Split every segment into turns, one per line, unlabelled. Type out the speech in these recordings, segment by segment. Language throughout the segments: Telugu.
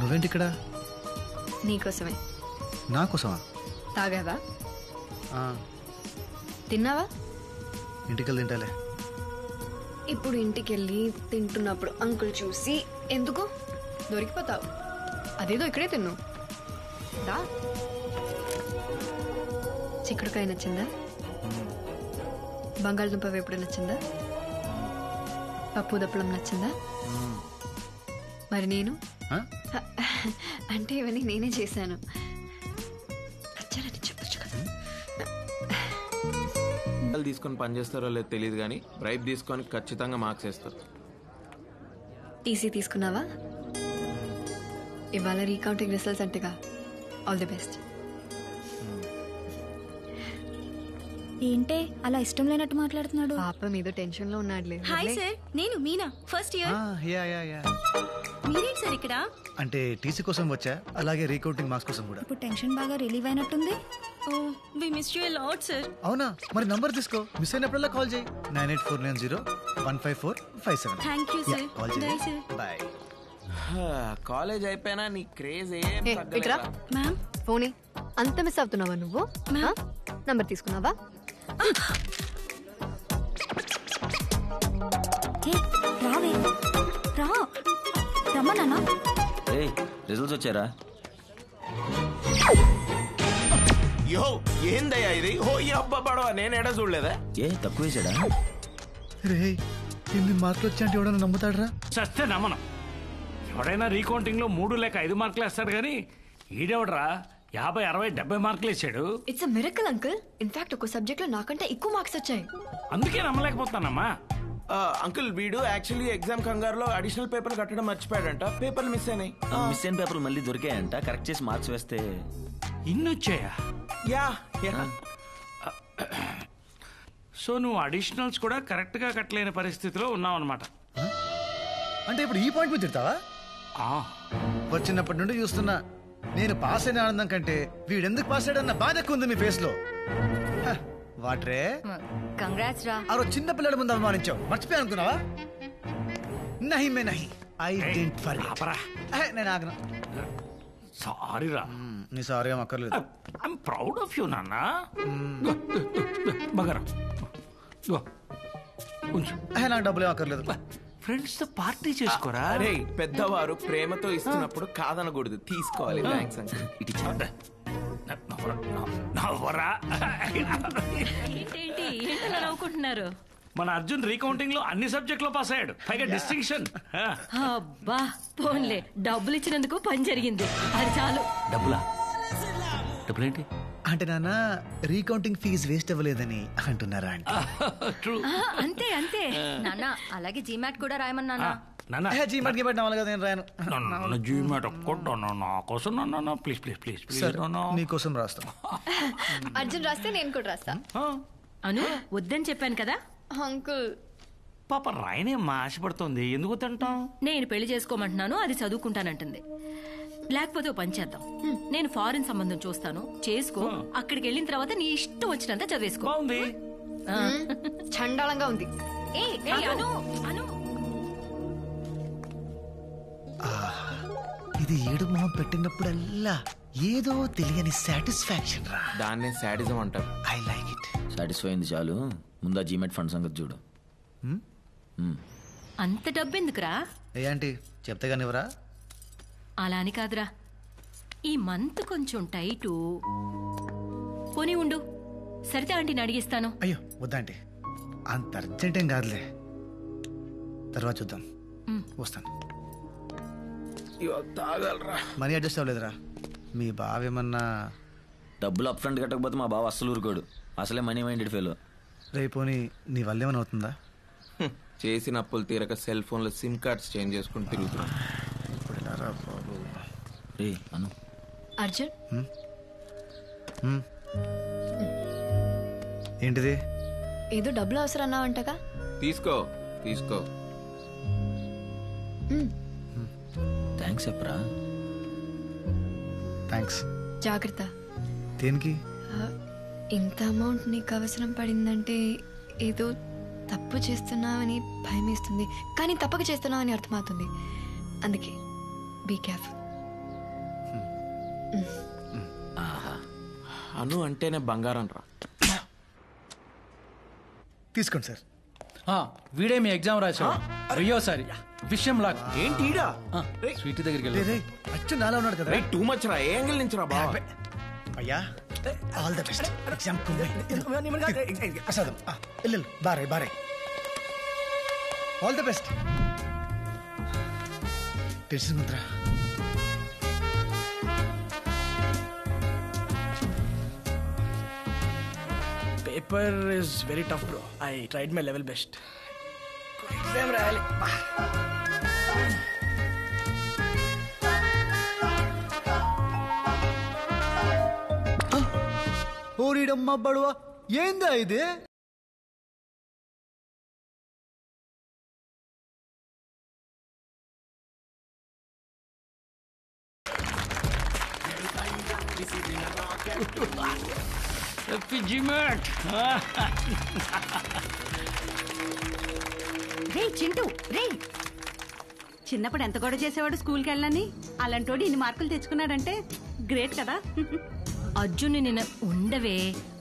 నువ్వేంటి ఇక్కడ?
నీకోసమే.
నా కోసమా?
తాగావా? తిన్నావా?
ఇంటికెళ్ళి తింటాలే.
ఇప్పుడు ఇంటికెళ్ళి తింటున్నప్పుడు అంకుల్ చూసి ఎందుకు దొరికిపోతావు? అదేదో ఇక్కడే తిన్ను. దా. చిక్కుడుకాయ నచ్చిందా? బంగాళదుంప వేపుడు నచ్చిందా? పప్పు దప్పలం నచ్చిందా? మరి నేను అంటే ఇవన్నీ నేనే చేశాను. నచ్చాలని చెప్పచ్చు కదా.
తీసుకొని పని చేస్తారో లేదో తెలియదు కానీ బ్రైబ్ తీసుకొని ఖచ్చితంగా మార్క్స్ వేస్తారు.
టీసీ తీసుకున్నావా? ఇవాళ రీకౌంటింగ్ రిజల్ట్స్ అంటేగా. All the best.
ఏంటే అలా ఇష్టం లేనట్టు మాట్లాడుతున్నాడు?
పాపం ఏదో టెన్షన్ లో ఉన్నాడులే.
హాయ్ సార్, నేను మీనా, ఫస్ట్ ఇయర్. మీరేంటి సార్ ఇక్కడ?
అంటే టీసీ కోసం వచ్చా, అలాగే రీకౌంటింగ్ మార్క్స్ కోసం కూడా.
ఇప్పుడు టెన్షన్ బాగా రిలీవ్ అయినట్టుంది. Oh we miss you a lot sir.
అవునా? మరి నంబర్ తీసుకో, మిస్ అయినప్పుడల్లా కాల్ చేయి. 9849015457.
Thank you sir.
కాల్ చేయి. బై.
కాలేజ్ అయిపోయినా నీ క్రేజ్ ఏం
ఇట్రా.
మ్యామ్
ఫోన్ అంత మిస్ అవుతున్నావా నువ్వు? నంబర్ తీసుకున్నావా?
రావే రా, రమ్మన్నా.
రిజల్ట్స్ వచ్చారా?
యో ఏందయ్యా ఇది? ఓ ఈ అబ్బా పడవ నేను ఎడ చూడలేదా?
ఏ తక్కువ వేసాడా?
రే 8 మార్కులు వచ్చాయంటే ఎవడన్నా నమ్ముతాడరా?
చస్తే నమ్మను. ఎవడైనా రీకౌంటింగ్ లో 3 లేక 5 మార్కులు వేస్తాడు కానీ ఈడెవడరా 50, 60, 70 మార్కులు వేసాడు.
It's a miracle uncle. In fact ఒక సబ్జెక్ట్ లో నాకంటే ఎక్కువ మార్క్స్ వచ్చాయి.
అందుకే నమ్మలేకపోతానమ్మా.
అంకుల్ వీడు యాక్చువల్లీ ఎగ్జామ్ కంగారులో అడిషనల్ పేపర్ కట్టడం మర్చిపోయాడంట. పేపర్లు మిస్ అయినాయి.
మిస్ అయిన పేపర్లు మళ్ళీ దొరికాయంట. కరెక్ట్ చేసి మార్క్స్ వేస్తే
ఇన్నొచ్చాయా?
యా.
సో నువ్వు అడిషనల్స్ కూడా కరెక్ట్ గా కట్టలేని పరిస్థితిలో ఉన్నావు అనమాట.
అంటే ఇప్పుడు ఈ పాయింట్ మీద తిడతావా? వచ్చినప్పటి నుండి చూస్తున్నా, నేను పాస్ అయిన ఆనందం కంటే వీడెందుకు పాస్ అయ్యాడన్న బాధ ఎక్కువ ఉంది మీ ఫేస్ లో. వాట్రే
కంగ్రాట్స్ రా.
ఆ రోజు చిన్న పిల్లల ముందు అవమానించావు, మర్చిపోయా అనుకున్నావా? నహి మే నహి, ఐ డిడ్ంట్ ఫర్గెట్. నేను ఆగను.
సారీ రా.
నీ సారీ ఏం అక్కర్లేదు.
ఐఎమ్ ప్రౌడ్ ఆఫ్ యూ నాన్న. బగరా
నాకు డబ్బులు ఏం అక్కర్లేదు.
ఫ్రెండ్స్ తో పార్టీ చేసుకోరా.
అరే పెద్దవారు ప్రేమతో ఇస్తున్నప్పుడు కాదనకూడదు, తీసుకోవాలి. Thanks uncle.
ఇటు నవ్వరా.
నవ్వుకుంటున్నారు.
మన అర్జున్ రీకౌంటింగ్ లో అన్ని సబ్జెక్ట్ లో పాస్ అయ్యాడు, పైగా డిస్టింక్షన్.
అబ్బా పోన్లే, డబ్బులు ఇచ్చినందుకు పని జరిగింది, అది చాలు.
డబ్బులా? డబ్బులేంటి
అంటే నాన్న రీకౌంటింగ్ ఫీజు వేస్ట్ అవ్వలేదని అంటున్నారా?
అంతే అంతే నాన్న. అలాగే జీమాట్ కూడా రాయమన్నా.
జీమాట్ కి పెట్టిన వాళ్ళు కదా, నేను రాయను.
జీమాట్ నా కోసం ప్లీజ్ ప్లీజ్ ప్లీజ్ ప్లీజ్
నీకోసం రాస్తా.
అర్జున్ రాస్తే నేను కూడా రాస్తా.
అను వద్దని చెప్పాను కదా
అంకుల్.
పాప రాయనేమ్మా, ఆశపడుతుంది. ఎందుకు తింటాం?
నేను పెళ్లి చేసుకోమంటున్నాను, అది చదువుకుంటానంటుంది. లేకపోతే ఓ పని చేద్దాం, నేను ఫారిన్ సంబంధం చూస్తాను, చేసుకో. అక్కడికి వెళ్ళిన తర్వాత నీ ఇష్టం వచ్చినంత చదివేసుకో.
బాగుంది.
చండాలంగా ఉంది.
ఇది ఏడు మొహం పెట్టినప్పుడల్లా ఏదో తెలియని సాటిస్ఫాక్షన్ రా.
దాన్నే సాడిజం అంటారు.
I like it.
సాటిస్ఫై అయింది చాలు, ముందా జీమెట్ ఫండ్ సంగతి చూడు.
అంత డబ్బెందుకురా?
ఏ ఆంటీ చెప్తే కానివరా?
అలా అని కాదురా, ఈ మంత్ కొంచెం టైటు. పోనీ ఉండు, సరితే ఆంటీని అడిగిస్తాను.
అయ్యో వద్దాంటీ, అంత అర్జెంట్ ఏం కాదులే, తర్వాత చూద్దాం. వస్తాను. Money adjust అవ్వలేదురా? మీ బావ ఏమన్నా
డబ్బులు అప్ ఫ్రంట్ కట్టకపోతే మా బావ అస్సలు ఊరుకోడు, అసలే మనీ మైండెడ్ ఫెలో.
రేపోని నీ వల్ల ఏమైనా అవుతుందా?
చేసిన అప్పులు తీరక సెల్ ఫోన్ లో సిమ్ కార్డ్స్ చేంజ్ చేసుకుని తిరుగుతున్నాను.
అర్జున్
ఏంటిది?
ఏదో డబ్బులు అవసరం అన్నావంటగా?
తీసుకో తీసుకో.
థ్యాంక్స్ చెప్పరా.
థ్యాంక్స్.
జాగ్రత్త.
దేనికి?
ఇంత అమౌంట్ నీకు అవసరం పడిందంటే ఏదో తప్పు చేస్తున్నావని భయం వేస్తుంది, కానీ తప్పక చేస్తున్నావని అర్థమవుతుంది. అందుకే బీ కేర్ఫుల్.
అను అంటేనే బంగారం రా.
తీసుకోండి సార్.
వీడే మీ ఎగ్జామ్ రాశాడు. వెయ్యోసారి విషయం లాగా
ఏంటి ఈడ?
స్వీట్ దగ్గరికి
రే
వెళ్ళి
రే అచ్చు నాలా ఉన్నాడు కదా.
టూ మచ్ రా. ఏ యాంగిల్ నుంచి రా బావ?
అయ్యా ఆల్ ద బెస్ట్. ఎగ్జామ్ ప్రసాదం ఇల్లు బారే బారే. All the best. తెలిసిన మంత్ర.
Paper is very tough, bro. I tried my level best. Exam రాయాలి.
ఓరిడమ్మ బడువా ఏందా ఇది?
రే చింటూ రే, చిన్నప్పుడు ఎంత గొడవ చేసేవాడు స్కూల్కి వెళ్ళని, అలాంటోడు ఇన్ని మార్కులు తెచ్చుకున్నాడంటే గ్రేట్ కదా.
అర్జున్ని నిన్న ఉండవే,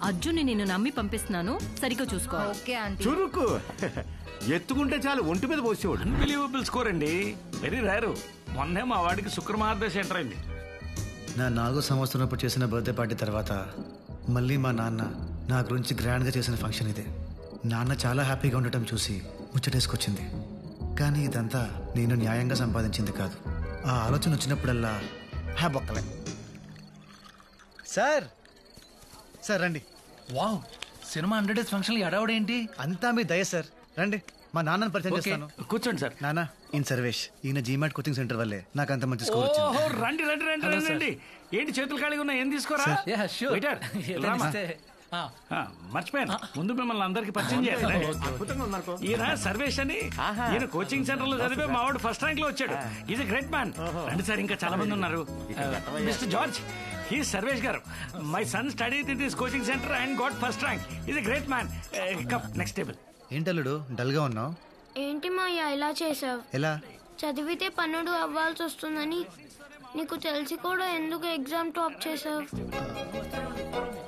అర్జున్ని నిన్ను నమ్మి పంపిస్తున్నాను, సరిగ్గా చూసుకో.
Okay aunty.
చురుకు ఎత్తుకుంటే చాలు ఒంటి మీద పోసేవాడు.
అన్బిలీవబుల్ స్కోర్ అండి, వెరీ రేరు. మొన్నే మా వాడికి శుక్రమహారదశ ఎంటర్ అయింది.
నా 4వ సంవత్సరం చేసిన బర్త్డే పార్టీ తర్వాత మళ్ళీ మా నాన్న నా గురించి గ్రాండ్గా చేసిన ఫంక్షన్ ఇదే. నాన్న చాలా హ్యాపీగా ఉండటం చూసి ముచ్చటేసుకొచ్చింది. కానీ ఇదంతా నేను న్యాయంగా సంపాదించింది కాదు. ఆ ఆలోచన వచ్చినప్పుడల్లా బొక్కలే. సార్ సార్ రండి.
వావ్, సినిమా 100 days ఫంక్షన్ ఎడవడేంటి?
అంతా మీ దయ సార్. రండి, మా నాన్నని పరిచయం చేస్తాను.
కూర్చోండి సార్.
నాన్న, ఈయన సర్వేష్. ఈయన జీమాట్ కోచింగ్ సెంటర్ వల్లే నాకు అంత మంచి స్కోర్ వచ్చింది.
ఓహో, రండి రండి రండి రండి రండి. ఏంటి చేతులు ఖాళీగా ఉన్నా, ఏం తీసుకోరా?
Yeah, sure.
Waiter, రామా. మర్చిపోయాను, ముందు మిమ్మల్ని అందరికి పరిచయం చేయాలి. ఈయన సర్వేష్ అని, ఈయన కోచింగ్ సెంటర్ లో చదివే మా వాడు ఫస్ట్ ర్యాంక్ లో వచ్చాడు. Is great man. రండి సార్, ఇంకా చాలా మంది ఉన్నారు. Mister George, he Sarvesh garu. My son study in this coaching centre and got first rank. Is great man. Come next table.
ఏంటల్లుడు డల్ గా ఉన్నావు?
ఏంటి మాయా ఇలా చేసావు?
ఎలా?
చదివితే పన్నుడు అవ్వాల్సి వస్తుందని నీకు తెలిసి కూడా ఎందుకు ఎగ్జామ్ టాప్ చేసావు?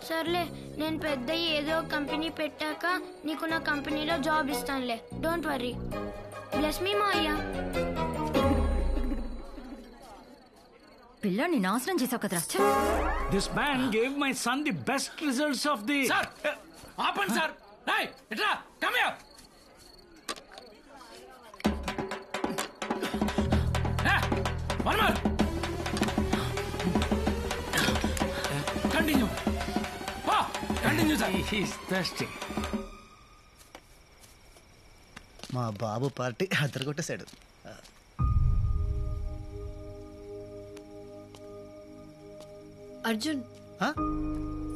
సర్లే, నేను పెద్ద ఏదో కంపెనీ పెట్టాక నీకు నా కంపెనీలో జాబ్ ఇస్తానులే. Don't worry. Bless me Maya.
పిల్లాన్ని నాశనం చేసావు కదరా.
This man gave my son the best results of the.
ఆపండి సార్. ఎట్లా come here. One more. Continue. Continue sir.
He's thirsty.
మా బాబు పార్టీ అద్దరు కొట్టేశాడు.
అర్జున్,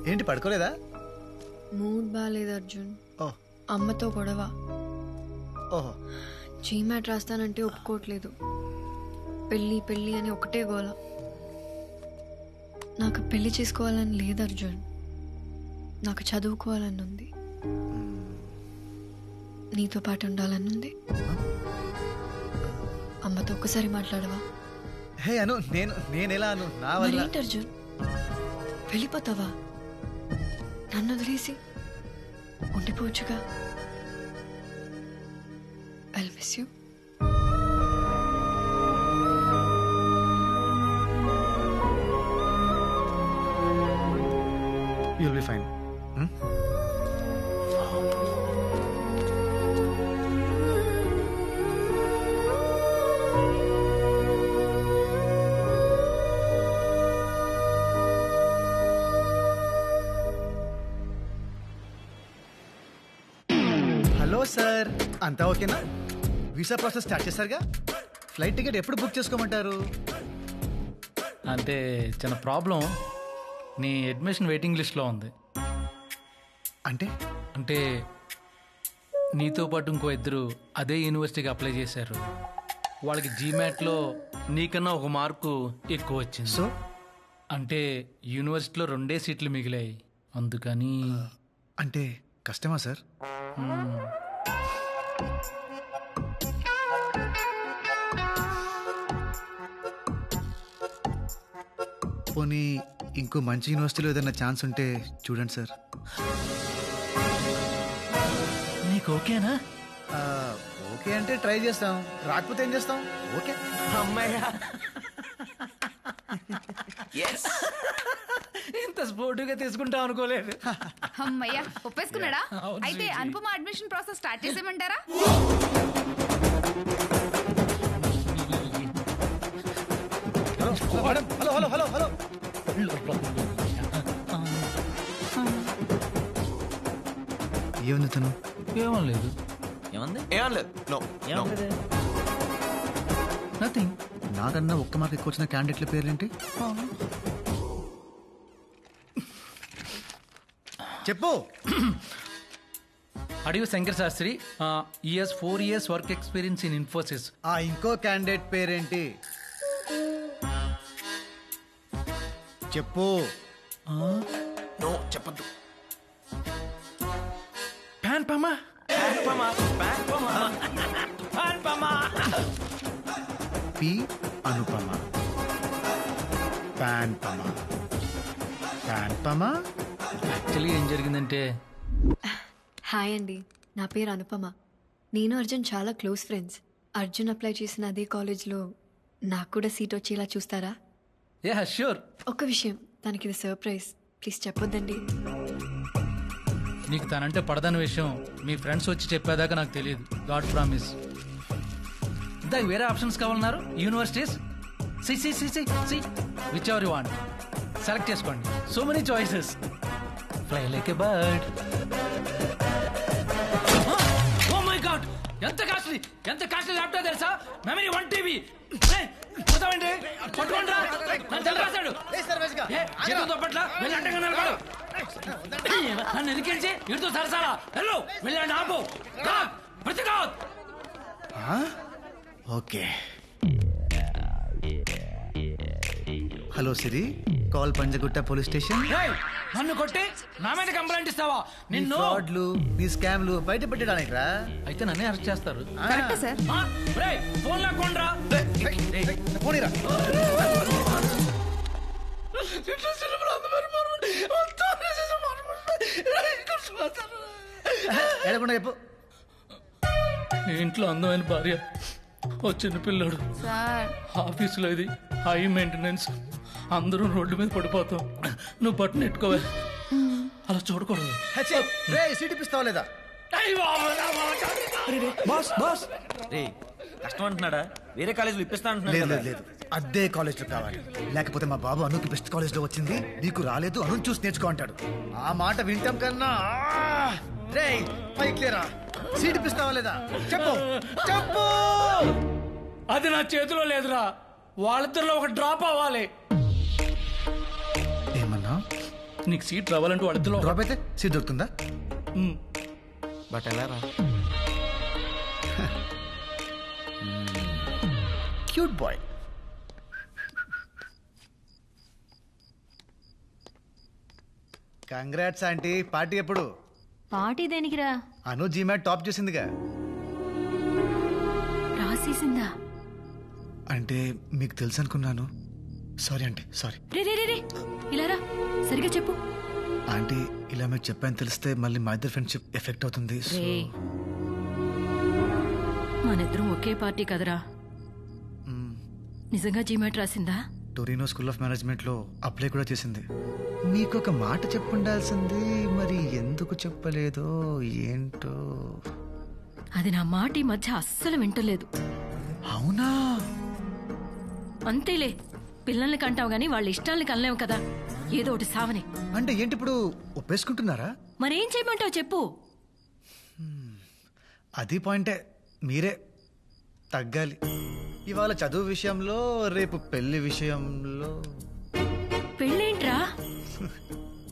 ఏంటి పడుకోలేదా?
మూడ్ బాగాలేదు అర్జున్.
ఓ,
అమ్మతో గొడవ.
ఓహో.
జీమాట్ రాస్తానంటే ఒప్పుకోవట్లేదు. పెళ్ళి పెళ్ళి అని ఒకటే గోల. నాకు పెళ్లి చేసుకోవాలని లేదు అర్జున్, నాకు చదువుకోవాలని ఉంది. నీతో పాటు ఉండాలని ఉంది. అమ్మతో ఒక్కసారి మాట్లాడవా?
హే అను, నేనెలా అను? నా వల్ల.
మరేంటి అర్జున్, వెళ్ళిపోతావా? నన్ను వదిలేసి ఉండిపోవచ్చుగా. I'll miss you.
You'll be fine. Hello sir, అంతా ఓకేనా? వీసా ప్రాసెస్ స్టార్ట్ చేశారుగా? ఫ్లైట్ టికెట్ ఎప్పుడు బుక్ చేసుకోమంటారు?
అంటే చిన్న ప్రాబ్లం, నీ అడ్మిషన్ వెయిటింగ్ లిస్ట్లో ఉంది.
అంటే
నీతో పాటు ఇంకో ఇద్దరు అదే యూనివర్సిటీకి అప్లై చేశారు. వాళ్ళకి జీమాట్లో నీకన్నా ఒక మార్కు ఎక్కువ వచ్చింది.
సో
అంటే యూనివర్సిటీలో 2 సీట్లు మిగిలాయి, అందుకని.
అంటే కష్టమా సార్? పోనీ ఇంకో మంచి యూనివర్సిటీలో ఏదైనా ఛాన్స్ ఉంటే చూడండి సార్.
నీకు ఓకేనా?
ఓకే అంటే ట్రై చేస్తాం, రాకపోతే ఏం చేస్తాం? ఓకే.
అమ్మయ్యా,
ఇంత స్పోర్టివ్గా తీసుకుంటాం అనుకోలేదు.
అమ్మయ్యా ఒప్పేసుకున్నాడా? అయితే అనుపమ అడ్మిషన్ ప్రాసెస్ స్టార్ట్ చేసేయమంటారా?
హలో హలో హలో హలో, ఏముంది తను?
ఏమనలేదు.
ఏమంది?
ఏం లేదు. No
nothing.
నాకన్నా ఒక్క మార్క్ ఎక్కువ వచ్చిన క్యాండిడేట్ల పేర్లేంటి? చెప్పు.
అడివి శంకర్ శాస్త్రి, ఈఎస్ 4 years work experience in Infosys.
ఇంకో క్యాండిడేట్ పేరేంటి చెప్పు.
నో చెప్పద్దు.
ప్యాన్పమా.
పి అనుపమ, ప్యాన్పమ, ప్యాన్పమ.
యాక్చువల్లీ ఏం జరిగిందంటే,
హాయ్ అండి, నా పేరు అనుపమ. నేను అర్జున్ చాలా క్లోజ్ ఫ్రెండ్స్. అర్జున్ అప్లై చేసిన అదే కాలేజ్లో నాకు కూడా సీట్ వచ్చేలా చూస్తారా?
Yeah sure.
ఒక్క విషయం, తనకి ఇది సర్ప్రైజ్, ప్లీజ్ చెప్పొద్దండి.
నీకు తనంటే పడదని విషయం మీ ఫ్రెండ్స్ వచ్చి చెప్పేదాకా నాకు తెలియదు. God promise. దానికి వేరే ఆప్షన్స్ కావాలన్నారు. Universities see whichever you want select చేసుకోండి. So many choices. Fly like a bird. Oh my God, ఎంత కాస్ట్లీ ల్యాప్టాప్ తెలుసా? Memory 1 TB. పోతామండి, పట్టుకోండిరా. నన్ను ఎదిరించి ఇడుతూ సరసాలా వెళ్ళు, వెళ్ళండి. ఆపు.
Okay. Hello Siri, call Panjagutta police station.
నన్ను కొట్టి నా మీద కంప్లైంట్ ఇస్తావా? నిన్ను
ఫ్రాడ్లు, నీ స్కామ్లు బయట పెట్టడానికి రా.
అయితే నన్నే అరెస్ట్ చేస్తారు.
Correct sir.
ఫోన్ లాక్కోండిరా.
పోనీరా. ఎడకుండా చెప్పు.
ఇంట్లో అందమైన భార్య, ఓ చిన్న పిల్లోడు,
సార్
ఆఫీసులో ఇది హై మెయింటెనెన్స్, అందరూ రోడ్డు మీద పడిపోతాం. నువ్వు బట్టను ఎట్టుకోవాలి, అలా చూడకూడదు.
సీట్ ఇప్పిస్తావా లేదా?
బాస్ బాస్
కష్టం అంటున్నాడా? వేరే కాలేజీలో ఇప్పిస్తా అంటున్నాడు.
లేదు లేదు, అదే కాలేజ్ లో కావాలి. లేకపోతే మా బాబు అనుకి బెస్ట్ కాలేజ్ లో వచ్చింది, నీకు రాలేదు, అను చూసి నేర్చుకో అంటాడు. ఆ మాట వింటాం కన్నా పైకి లేరా. సీట్ ఇప్పిస్తావా లేదా? చెప్పు చెప్పు.
అది నా చేతిలో లేదురా. వాళ్ళిద్దరిలో ఒక డ్రాప్ అవ్వాలి.
ఏమన్నా?
నీకు సీట్ రావాలంటే వాళ్ళిద్దరిలో
డ్రాప్ అయితే సీట్ దొరుకుతుందా?
బట్ ఎలా రా?
Cute boy. Congrats aunty. Party ఎప్పుడు?
పార్టీ దేనికిరా?
అను జీమాట్ టాప్ చేసిందిగా.
రాసేసిందా?
అంటే మీకు తెలుసు అనుకున్నాను. Sorry aunty, sorry.
రే ఇలా రా, సరిగా చెప్పు.
ఆంటీ, ఇలా మీకు చెప్పాను తెలిస్తే మళ్ళీ మా ఇద్దరు ఫ్రెండ్షిప్ ఎఫెక్ట్ అవుతుంది.
మనిద్దరం ఒకే పార్టీ కదరా. నిజంగా జీమాట్ రాసిందా?
టొరినో స్కూల్ ఆఫ్ మేనేజ్మెంట్ లో అప్లై కూడా చేసింది. మీకు ఒక మాట చెప్పుండాల్సింది, మరి ఎందుకు చెప్పలేదో ఏంటో.
అది నా మాట ఈ మధ్య అస్సలు వింటలేదు.
అవునా?
అంతేలే, పిల్లల్ని కంటావు గానీ వాళ్ళ ఇష్టాలని కనలేవు కదా. ఏదో ఒకటి సావని.
అంటే ఏంటి ఇప్పుడు ఒప్పేసుకుంటున్నారా?
మరేం చేయమంటావు చెప్పు.
అది పాయింటే, మీరే తగ్గాలి. ఇవాళ చదువు విషయంలో, రేపు పెళ్లి విషయంలో.
పెళ్ళేంట్రా?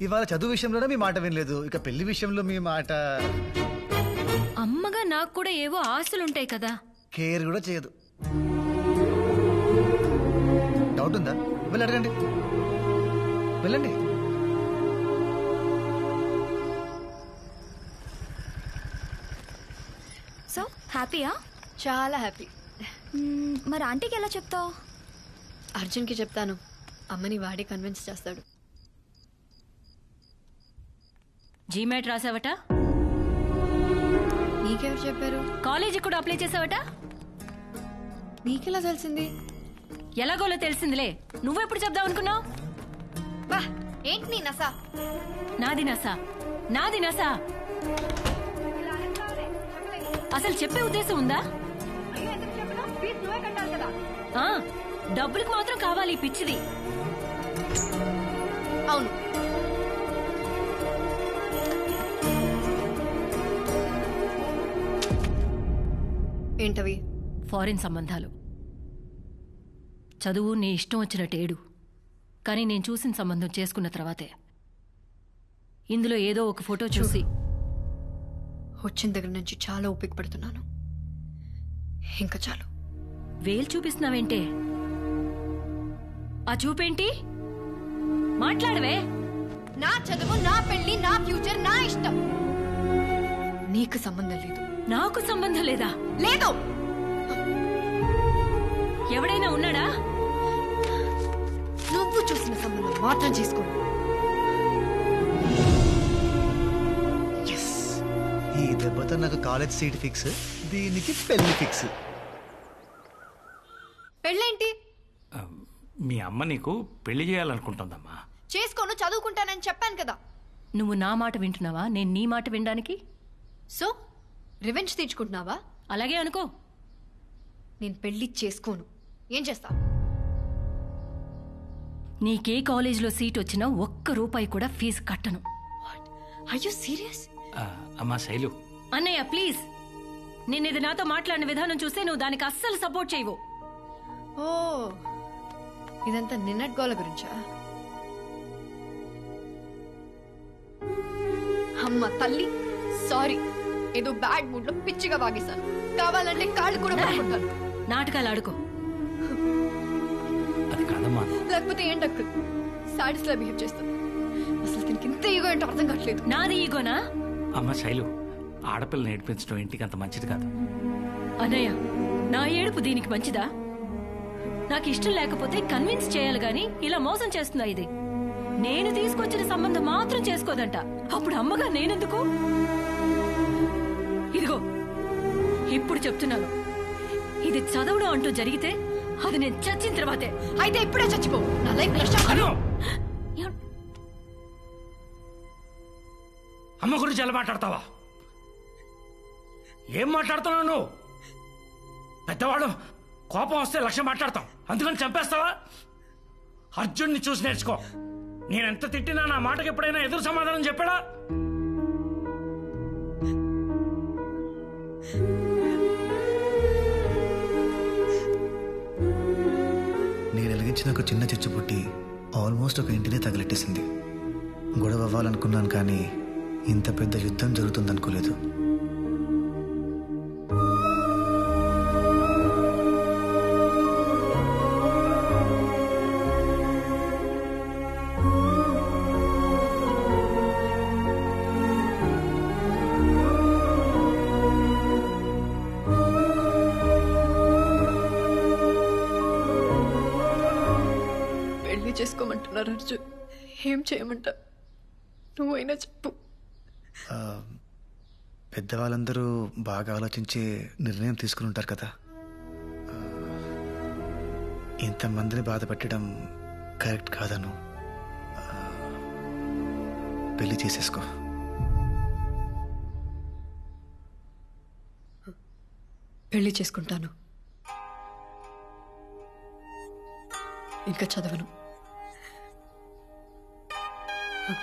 ఇవాళ చదువు విషయంలోనే మీ మాట వినలేదు, ఇక పెళ్లి విషయంలో మీ మాట.
అమ్మగా నాకు కూడా ఏవో ఆశలుంటాయి కదా.
కేర్ కూడా చేయదు. డౌట్ ఉందా? వెళ్ళి అడగండి, వెళ్ళండి.
సో హ్యాపీయా?
చాలా హ్యాపీ.
మరి ఆంటీకి ఎలా చెప్తావు?
అర్జున్కి చెప్తాను. అమ్మని వాడే కన్విన్స్ చేస్తాడు.
జీమాట్ రాసావట?
నీకెవరు చెప్పారు?
కాలేజీ కూడా అప్లై చేసావట?
నీకెలా తెలిసింది?
ఎలాగోలో తెలిసిందిలే. నువ్వెప్పుడు చెప్దాం అనుకున్నావు?
ఏంటి నీ నసా?
నాది నసా, నాది నసా. అసలు చెప్పే ఉద్దేశం ఉందా? డబ్బులకు మాత్రం కావాలి పిచ్చిది.
అవును, ఏంటవి?
ఫారిన్ సంబంధాలు. చదువు నీ ఇష్టం వచ్చినట్టేడు, కానీ నేను చూసిన సంబంధం చేసుకున్న తర్వాతే ఇందులో ఏదో ఒక ఫోటో చూసి
వచ్చిన దగ్గర నుంచి చాలా ఓపిక పడుతున్నాను. ఇంకా చాలు.
వేలు చూపిస్తున్నావేంటే? ఆ చూపేంటి? మాట్లాడవే.
నా చదువు, నా పెళ్లి, నా ఫ్యూచర్, నా ఇష్టం. నీకు సంబంధం లేదు.
నాకు సంబంధం లేదా?
లేదు.
ఎవడైనా ఉన్నాడా?
నువ్వు చూసిన సంబంధం మాత్రం చేసుకో.
ఈ దెబ్బతో నాకు కాలేజ్ సీట్ ఫిక్స్, దీనికి పెళ్లి ఫిక్స్.
పెళ్ళేంటి?
మీ అమ్మ నీకు పెళ్లి చేయాలనుకుంటుందమ్మా.
చేసుకోను, చదువుకుంటానని చెప్పాను కదా.
నువ్వు నా మాట వింటున్నావా, నేను నీ మాట వినడానికి?
సో రివెంజ్ తీర్చుకుంటున్నావా?
అలాగే అనుకో.
నేను పెళ్లి చేసుకోను. ఏం చేస్తా?
నీకే కాలేజీలో సీట్ వచ్చినా ₹1 కూడా ఫీజు కట్టను.
Are you serious?
అమ్మా శైలు.
అన్నయ్య ప్లీజ్, నేనేది నాతో మాట్లాడిన విధానం చూస్తే నువ్వు దానికి అస్సలు సపోర్ట్ చేయవు.
ఓ, ఇదంతా నిన్నటి గోల గురించా? అమ్మ తల్లి, సారీ. ఏదో బ్యాడ్ మూడ్ లో పిచ్చిగా వాగేశాను. కావాలంటే కాళ్ళు కూడా పట్టుకుంటాను.
నాటకాలు ఆడుకో.
అది కాదమ్మా.
లేకపోతే ఏంటక్క సాడిస్ లా బిహేవ్ చేస్తుంది. అసలు దీనికి ఇంత ఈగో ఏంటో అర్థం కావట్లేదు.
నాది ఈగోనా?
అమ్మ శైలు, ఆడపిల్లని ఏడిపించడం ఇంటికి అంత మంచిది కాదు.
అన్నయ్య, నా ఏడుపు దీనికి మంచిదా? నాకు ఇష్టం లేకపోతే కన్విన్స్ చేయాలి గాని ఇలా మోసం చేస్తుందా ఇది? నేను తీసుకొచ్చిన సంబంధం మాత్రం చేసుకోదంట. అప్పుడు అమ్మగా నేనెందుకు? ఇదిగో ఇప్పుడు చెప్తున్నాను, ఇది చదవడం అంటూ జరిగితే అది నేను చచ్చిన తర్వాతే.
అయితే ఇప్పుడే చచ్చిపో. నా లైఫ్
అమ్మ గురించి ఎలా మాట్లాడతావా? ఏం మాట్లాడుతున్నావు నువ్వు? పెద్దవాడు కోపం వస్తే 1,00,000 మాట్లాడతాం, అందుకని చంపేస్తావా? అర్జున్ని చూసి నేర్చుకో. నేనెంత తిట్టినా నా మాటకి ఎప్పుడైనా ఎదురు సమాధానం చెప్పాడా?
నేను వెలిగించిన ఒక చిన్న చిచ్చుపుట్టి ఆల్మోస్ట్ ఒక ఇంటినే తగలెట్టేసింది. గొడవ అవ్వాలనుకున్నాను, కానీ ఇంత పెద్ద యుద్ధం జరుగుతుందనుకోలేదు.
చేసుకోమంటున్నారు అర్జున్. ఏం చేయమంటా? నువ్వైనా చెప్పు.
పెద్దవాళ్ళందరూ బాగా ఆలోచించి నిర్ణయం తీసుకుని ఉంటారు కదా. ఇంతమందిని బాధ పెట్టడం కరెక్ట్ కాదను. పెళ్లి చేసేసుకో.
పెళ్లి చేసుకుంటాను. ఇంకా చదవను.